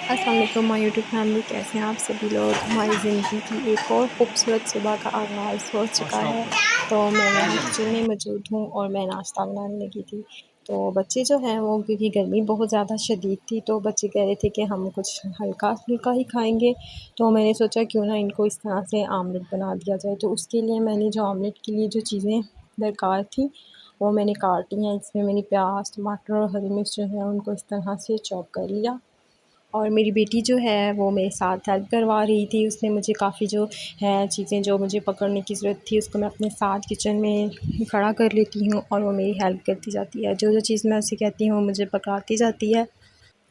السلام علیکم مائی YouTube family, کیسے ہیں آپ سبھی لوگ؟ ہماری زندگی کی ایک اور خوبصورت صبح کا آغاز ہو چکا ہے۔ تو میں یہاں کچن میں موجود ہوں اور میں ناشتہ بنانے لگی تھی۔ تو بچے جو ہیں وہ، کیونکہ گرمی بہت زیادہ شدید تھی، تو بچے کہہ رہے تھے کہ ہم کچھ ہلکا پھلکا ہی کھائیں گے۔ تو میں نے سوچا کیوں نہ ان کو اس طرح سے آملیٹ بنا دیا جائے۔ تو اس کے لیے میں نے جو آملیٹ کے لیے جو چیزیں درکار تھیں وہ میں نے کاٹ لی ہیں۔ اس میں نے پیاز، ٹماٹر اور ہری مرچ جو ہے ان کو اس طرح سے چاپ کر لیا۔ اور میری بیٹی جو ہے وہ میرے ساتھ ہیلپ کروا رہی تھی۔ اس نے مجھے کافی جو ہے چیزیں جو مجھے پکڑنے کی ضرورت تھی اس کو میں اپنے ساتھ کچن میں کھڑا کر لیتی ہوں اور وہ میری ہیلپ کرتی جاتی ہے۔ جو چیز میں اسے کہتی ہوں وہ مجھے پکڑاتی جاتی ہے۔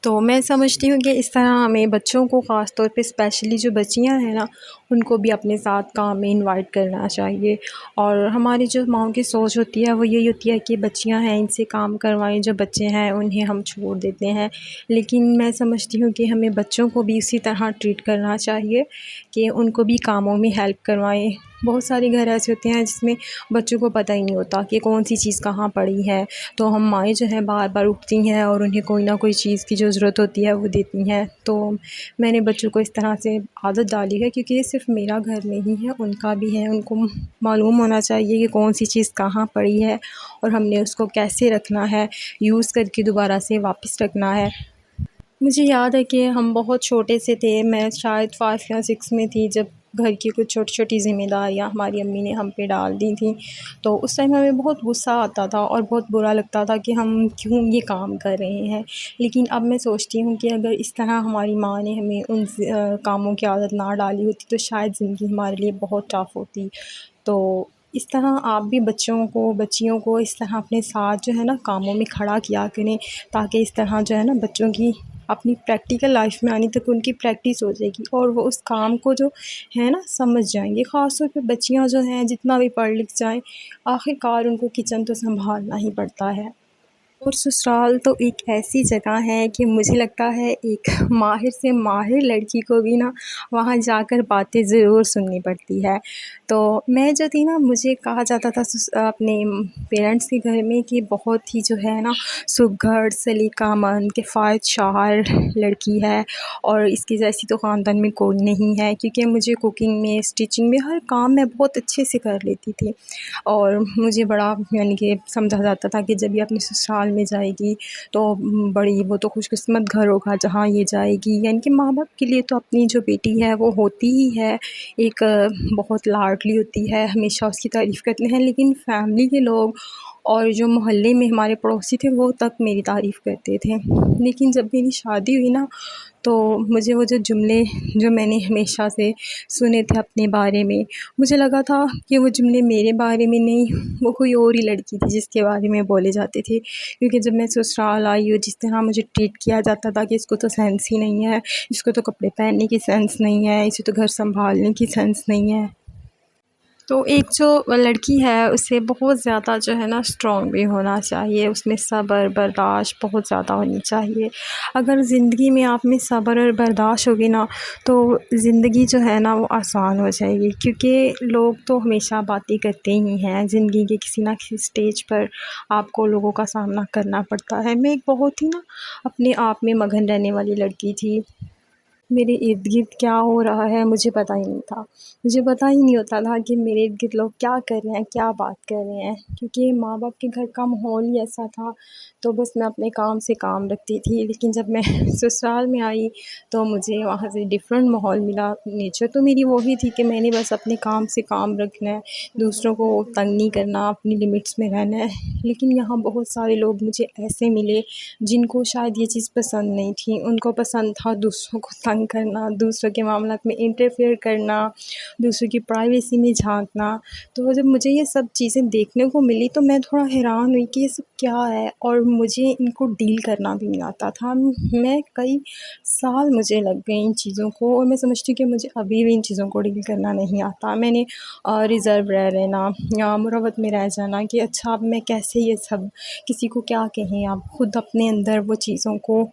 تو میں سمجھتی ہوں کہ اس طرح ہمیں بچوں کو، خاص طور پہ اسپیشلی جو بچیاں ہیں نا، ان کو بھی اپنے ساتھ کام میں انوائٹ کرنا چاہیے۔ اور ہماری جو ماؤں کی سوچ ہوتی ہے وہ یہی ہوتی ہے کہ بچیاں ہیں ان سے کام کروائیں، جو بچے ہیں انہیں ہم چھوڑ دیتے ہیں۔ لیکن میں سمجھتی ہوں کہ ہمیں بچوں کو بھی اسی طرح ٹریٹ کرنا چاہیے کہ ان کو بھی کاموں میں ہیلپ کروائیں۔ بہت سارے گھر ایسے ہوتے ہیں جس میں بچوں کو پتہ ہی نہیں ہوتا کہ کون سی چیز کہاں پڑی ہے، تو ہم مائیں جو ہیں بار بار اٹھتی ہیں اور انہیں کوئی نہ کوئی چیز کی جو ضرورت ہوتی ہے وہ دیتی ہیں۔ تو میں نے بچوں کو اس طرح سے عادت ڈالی ہے، کیونکہ یہ صرف میرا گھر نہیں ہے، ان کا بھی ہے۔ ان کو معلوم ہونا چاہیے کہ کون سی چیز کہاں پڑی ہے اور ہم نے اس کو کیسے رکھنا ہے، یوز کر کے دوبارہ سے واپس رکھنا ہے۔ مجھے یاد ہے کہ ہم بہت چھوٹے سے تھے، میں شاید 5 یا 6 میں تھی، جب گھر کی کچھ چھوٹی چھوٹی ذمہ داریاں ہماری امی نے ہم پہ ڈال دی تھیں۔ تو اس ٹائم ہمیں بہت غصہ آتا تھا اور بہت برا لگتا تھا کہ ہم کیوں یہ کام کر رہے ہیں۔ لیکن اب میں سوچتی ہوں کہ اگر اس طرح ہماری ماں نے ہمیں ان کاموں کی عادت نہ ڈالی ہوتی تو شاید زندگی ہمارے لیے بہت ٹف ہوتی۔ تو اس طرح آپ بھی بچیوں کو اس طرح اپنے ساتھ جو ہے نا کاموں میں کھڑا کیا کریں، تاکہ اس طرح جو ہے نا بچوں کی اپنی پریکٹیکل لائف میں آنی تک ان کی پریکٹس ہو جائے گی اور وہ اس کام کو جو ہے نا سمجھ جائیں گے۔ خاص طور پہ بچیاں جو ہیں جتنا بھی پڑھ لکھ جائیں، آخر کار ان کو کچن تو سنبھالنا ہی پڑتا ہے۔ اور سسرال تو ایک ایسی جگہ ہے کہ مجھے لگتا ہے ایک ماہر سے ماہر لڑکی کو بھی نا وہاں جا کر باتیں ضرور سننی پڑتی ہے۔ تو میں جو تھی نا، مجھے کہا جاتا تھا اپنے پیرنٹس کے گھر میں کہ بہت ہی جو ہے نا سگھڑ، سلیقہ مند، کفایت شعار لڑکی ہے اور اس کی جیسی تو خاندان میں کوئی نہیں ہے، کیونکہ مجھے کوکنگ میں، اسٹیچنگ میں، ہر کام میں بہت اچھے سے کر لیتی تھی۔ اور مجھے بڑا یعنی کہ سمجھا جاتا تھا کہ جب یہ اپنے سسرال میں جائے گی تو بڑی وہ تو خوش قسمت گھر ہوگا جہاں یہ جائے گی۔ یعنی کہ ماں باپ کے لیے تو اپنی جو بیٹی ہے وہ ہوتی ہی ہے ایک بہت لاڈلی ہوتی ہے، ہمیشہ اس کی تعریف کرتے ہیں، لیکن فیملی کے لوگ اور جو محلے میں ہمارے پڑوسی تھے وہ تک میری تعریف کرتے تھے۔ لیکن جب میری شادی ہوئی نا تو مجھے وہ جو جملے جو میں نے ہمیشہ سے سنے تھے اپنے بارے میں، مجھے لگا تھا کہ وہ جملے میرے بارے میں نہیں، وہ کوئی اور ہی لڑکی تھی جس کے بارے میں بولے جاتے تھے۔ کیونکہ جب میں سسرال آئی اور جس طرح مجھے ٹریٹ کیا جاتا تھا کہ اس کو تو سینس ہی نہیں ہے، اس کو تو کپڑے پہننے کی سینس نہیں ہے، اسے تو گھر سنبھالنے کی سینس نہیں ہے۔ تو ایک جو لڑکی ہے اسے بہت زیادہ جو ہے نا اسٹرانگ بھی ہونا چاہیے، اس میں صبر برداشت بہت زیادہ ہونی چاہیے۔ اگر زندگی میں آپ میں صبر اور برداشت ہوگی نا تو زندگی جو ہے نا وہ آسان ہو جائے گی، کیونکہ لوگ تو ہمیشہ باتیں کرتے ہی ہیں، زندگی کے کسی نہ کسی سٹیج پر آپ کو لوگوں کا سامنا کرنا پڑتا ہے۔ میں ایک بہت ہی نا اپنے آپ میں مگن رہنے والی لڑکی تھی، میرے ارد گرد کیا ہو رہا ہے مجھے پتہ ہی نہیں تھا، مجھے پتہ ہی نہیں ہوتا تھا کہ میرے ارد گرد لوگ کیا کر رہے ہیں، کیا بات کر رہے ہیں، کیونکہ ماں باپ کے گھر کا ماحول ہی ایسا تھا۔ تو بس میں اپنے کام سے کام رکھتی تھی، لیکن جب میں سسرال میں آئی تو مجھے وہاں سے ڈفرینٹ ماحول ملا۔ نیچر تو میری وہی تھی کہ میں نے بس اپنے کام سے کام رکھنا ہے، دوسروں کو تنگ نہیں کرنا، اپنی لمٹس میں رہنا ہے۔ لیکن یہاں بہت سارے لوگ مجھے ایسے ملے جن کو شاید یہ چیز پسند نہیں تھی، ان کو پسند تھا دوسروں کو تنگ کرنا، دوسروں کے معاملات میں انٹرفیئر کرنا، دوسروں کی پرائیویسی میں جھانکنا۔ تو جب مجھے یہ سب چیزیں دیکھنے کو ملی تو میں تھوڑا حیران ہوئی کہ یہ سب کیا ہے، اور مجھے ان کو ڈیل کرنا بھی نہیں آتا تھا۔ میں کئی سال مجھے لگ گئے ان چیزوں کو، اور میں سمجھتی ہوں کہ مجھے ابھی بھی ان چیزوں کو ڈیل کرنا نہیں آتا۔ میں نے ریزرو رہ لینا یا مروت میں رہ جانا کہ اچھا اب میں کیسے یہ سب کسی کو کیا کہیں، آپ خود اپنے اندر وہ چیزوں کو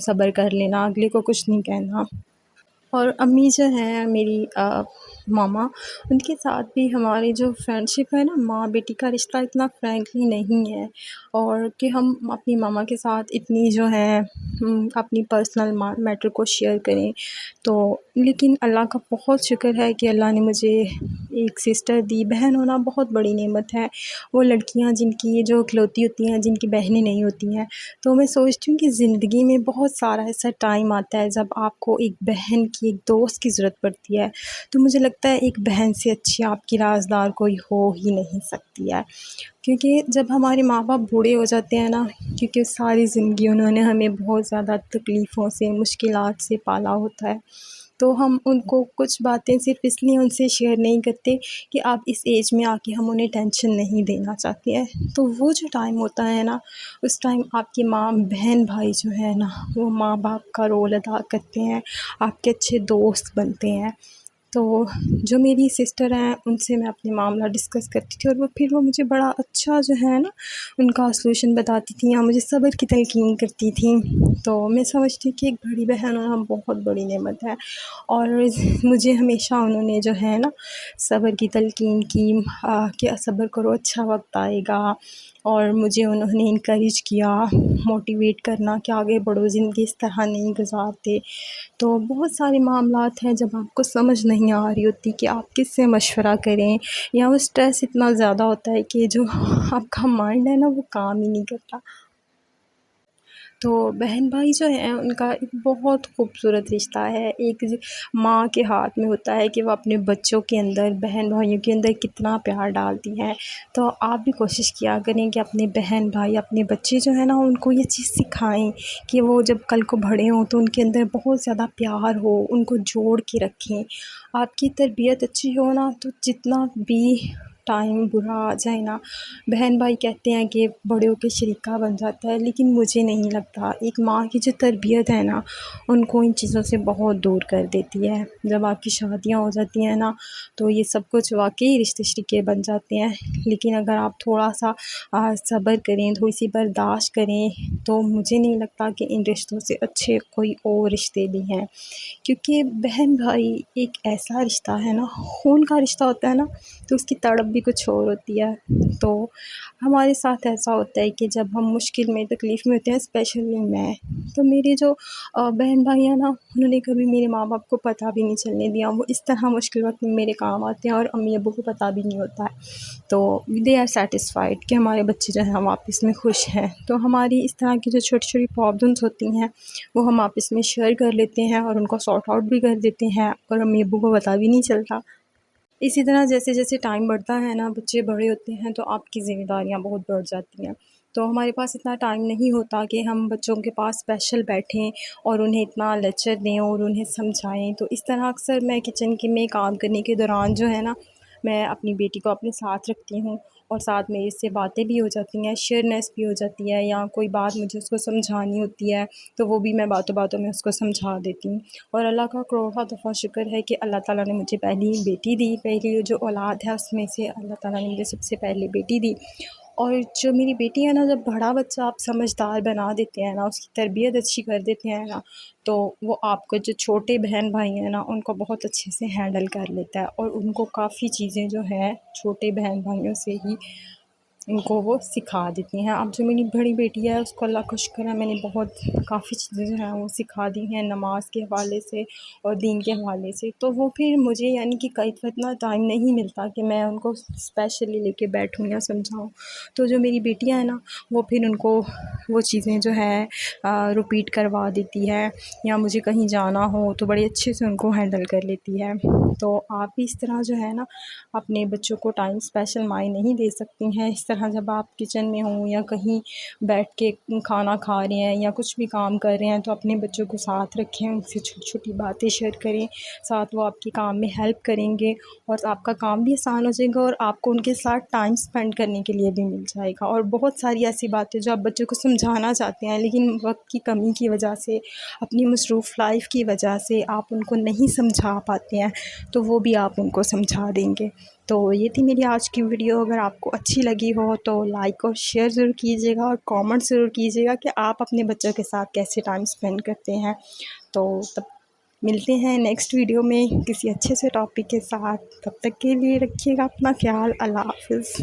صبر کر لینا، اگلے کو کچھ نہیں کہنا۔ اور امی جو ہیں میری ماما، ان کے ساتھ بھی ہماری جو فرینڈشپ ہے نا، ماں بیٹی کا رشتہ اتنا فرینکلی نہیں ہے، اور کہ ہم اپنی ماما کے ساتھ اتنی جو ہے اپنی پرسنل میٹر کو شیئر کریں. تو لیکن اللہ کا بہت شکر ہے کہ اللہ نے مجھے ایک سسٹر دی. بہن ہونا بہت بڑی نعمت ہے. وہ لڑکیاں جن کی جو اکلوتی ہوتی ہیں، جن کی بہنیں نہیں ہوتی ہیں، تو میں سوچتی ہوں کہ زندگی میں بہت سارا ایسا ٹائم آتا ہے جب آپ کو ایک بہن کی، ایک دوست کی ضرورت پڑتی ہے. تو مجھے لگتا ہے ایک بہن سے اچھی آپ کی رازدار کوئی ہو ہی نہیں سکتی ہے. کیونکہ جب ہمارے ماں باپ بوڑھے ہو جاتے ہیں نا، کیونکہ ساری زندگی انہوں نے ہمیں بہت زیادہ تکلیفوں سے، مشکلات سے پالا ہوتا ہے، تو ہم ان کو کچھ باتیں صرف اس لیے ان سے شیئر نہیں کرتے کہ آپ اس ایج میں آ کے ہم انہیں ٹینشن نہیں دینا چاہتے ہیں. تو وہ جو ٹائم ہوتا ہے نا، اس ٹائم آپ کی ماں، بہن، بھائی جو ہے نا، وہ ماں باپ کا رول ادا کرتے ہیں، آپ کے اچھے دوست بنتے ہیں. تو جو میری سسٹر ہیں، ان سے میں اپنے معاملہ ڈسکس کرتی تھی، اور وہ مجھے بڑا اچھا جو ہے نا ان کا سلوشن بتاتی تھیں، یا مجھے صبر کی تلقین کرتی تھیں. تو میں سمجھتی ہوں کہ ایک بڑی بہن ہونا بہت بڑی نعمت ہے. اور مجھے ہمیشہ انہوں نے جو ہے نا صبر کی تلقین کی، کہ صبر کرو، اچھا وقت آئے گا. اور مجھے انہوں نے انکریج کیا، موٹیویٹ کرنا کہ آگے بڑھو، زندگی اس طرح نہیں گزارتے. تو بہت سارے معاملات ہیں جب آپ کو سمجھ نہیں آ رہی ہوتی کہ آپ کس سے مشورہ کریں، یا وہ اسٹریس اتنا زیادہ ہوتا ہے کہ جو آپ کا مائنڈ ہے نا وہ کام ہی نہیں کرتا. تو بہن بھائی جو ہیں، ان کا ایک بہت خوبصورت رشتہ ہے. ایک ماں کے ہاتھ میں ہوتا ہے کہ وہ اپنے بچوں کے اندر، بہن بھائیوں کے اندر کتنا پیار ڈالتی ہیں. تو آپ بھی کوشش کیا کریں کہ اپنے بہن بھائی، اپنے بچے جو ہیں نا، ان کو یہ چیز سکھائیں کہ وہ جب کل کو بڑے ہوں تو ان کے اندر بہت زیادہ پیار ہو، ان کو جوڑ کے رکھیں. آپ کی تربیت اچھی ہو نا، تو جتنا بھی ٹائم برا آ جائے نا، بہن بھائی کہتے ہیں کہ بڑے ہو کے شریکہ بن جاتا ہے، لیکن مجھے نہیں لگتا. ایک ماں کی جو تربیت ہے نا، ان کو ان چیزوں سے بہت دور کر دیتی ہے. جب آپ کی شادیاں ہو جاتی ہیں نا، تو یہ سب کچھ واقعی رشتے شریکے بن جاتے ہیں. لیکن اگر آپ تھوڑا سا صبر کریں، تھوڑی سی برداشت کریں، تو مجھے نہیں لگتا کہ ان رشتوں سے اچھے کوئی اور رشتے بھی ہیں. کیونکہ بہن بھائی ایک ایسا رشتہ ہے نا، خون کا رشتہ ہوتا ہے نا، تو اس کی تڑپ بھی کچھ اور ہوتی ہے. تو ہمارے ساتھ ایسا ہوتا ہے کہ جب ہم مشکل میں، تکلیف میں ہوتے ہیں، اسپیشلی میں، تو میرے جو بہن بھائی ہیں نا، انہوں نے کبھی میرے ماں باپ کو پتہ بھی نہیں چلنے دیا. وہ اس طرح مشکل وقت میں میرے کام آتے ہیں، اور امی ابو کو پتہ بھی نہیں ہوتا ہے. تو دے آر سیٹسفائیڈ کہ ہمارے بچے جو ہیں ہم آپس میں خوش ہیں. تو ہماری اس طرح کی جو چھوٹی چھوٹی پرابلمس ہوتی ہیں، وہ ہم آپس میں شیئر کر لیتے ہیں، اور ان کو سارٹ آؤٹ بھی کر دیتے ہیں، اور امی ابو کو پتہ بھی نہیں چلتا. اسی طرح جیسے جیسے ٹائم بڑھتا ہے نا، بچے بڑے ہوتے ہیں، تو آپ کی ذمہ داریاں بہت بڑھ جاتی ہیں. تو ہمارے پاس اتنا ٹائم نہیں ہوتا کہ ہم بچوں کے پاس اسپیشل بیٹھیں اور انہیں اتنا لیکچر دیں اور انہیں سمجھائیں. تو اس طرح اکثر میں کچن میں کام کرنے کے دوران جو ہے نا، میں اپنی بیٹی کو اپنے ساتھ رکھتی ہوں، اور ساتھ میں اس سے باتیں بھی ہو جاتی ہیں، شیئرنیس بھی ہو جاتی ہے، یا کوئی بات مجھے اس کو سمجھانی ہوتی ہے تو وہ بھی میں باتوں باتوں میں اس کو سمجھا دیتی ہوں. اور اللہ کا کروڑا دفعہ شکر ہے کہ اللہ تعالیٰ نے مجھے پہلی بیٹی دی. پہلی جو اولاد ہے اس میں سے اللہ تعالیٰ نے مجھے سب سے پہلے بیٹی دی. اور جو میری بیٹی ہے نا، جب بڑا بچہ آپ سمجھدار بنا دیتے ہیں نا، اس کی تربیت اچھی کر دیتے ہیں نا، تو وہ آپ کو جو چھوٹے بہن بھائی ہیں نا، ان کو بہت اچھے سے ہینڈل کر لیتا ہے، اور ان کو کافی چیزیں جو ہیں چھوٹے بہن بھائیوں سے ہی ان کو وہ سکھا دیتی ہیں. اب جو میری بڑی بیٹی ہے، اس کو اللہ کا شکر ہے، میں نے بہت کافی چیزیں جو ہیں وہ سکھا دی ہیں، نماز کے حوالے سے اور دین کے حوالے سے. تو وہ پھر مجھے یعنی کہ کئی دفعہ اتنا ٹائم نہیں ملتا کہ میں ان کو اسپیشلی لے کے بیٹھوں یا سمجھاؤں. تو جو میری بیٹیاں ہیں نا، وہ پھر ان کو وہ چیزیں جو ہے رپیٹ کروا دیتی ہے، یا مجھے کہیں جانا ہو تو بڑے اچھے سے ان کو ہینڈل کر لیتی ہے. تو آپ بھی اس طرح جو ہے نا اپنے بچوں کو ٹائم اسپیشل مائیں نہیں دے سکتی ہیں. اس طرح جب آپ کچن میں ہوں یا کہیں بیٹھ کے کھانا کھا رہے ہیں یا کچھ بھی کام کر رہے ہیں، تو اپنے بچوں کو ساتھ رکھیں، ان سے چھوٹی چھوٹی باتیں شیئر کریں، ساتھ وہ آپ کے کام میں ہیلپ کریں گے، اور آپ کا کام بھی آسان ہو جائے گا، اور آپ کو ان کے ساتھ ٹائم اسپینڈ کرنے کے لیے بھی مل جائے گا. اور بہت ساری ایسی باتیں جو آپ بچوں کو سمجھانا چاہتے ہیں، لیکن وقت کی کمی کی وجہ سے، اپنی مصروف لائف کی وجہ سے آپ ان کو نہیں سمجھا پاتے ہیں، تو وہ بھی آپ ان کو سمجھا دیں گے. تو یہ تھی میری آج کی ویڈیو. اگر آپ کو اچھی لگی ہو تو لائک اور شیئر ضرور کیجیے گا، اور کامنٹ ضرور کیجیے گا کہ آپ اپنے بچوں کے ساتھ کیسے ٹائم اسپینڈ کرتے ہیں. تو تب ملتے ہیں نیکسٹ ویڈیو میں کسی اچھے سے ٹاپک کے ساتھ. تب تک کے لیے رکھیے گا اپنا خیال. اللہ حافظ.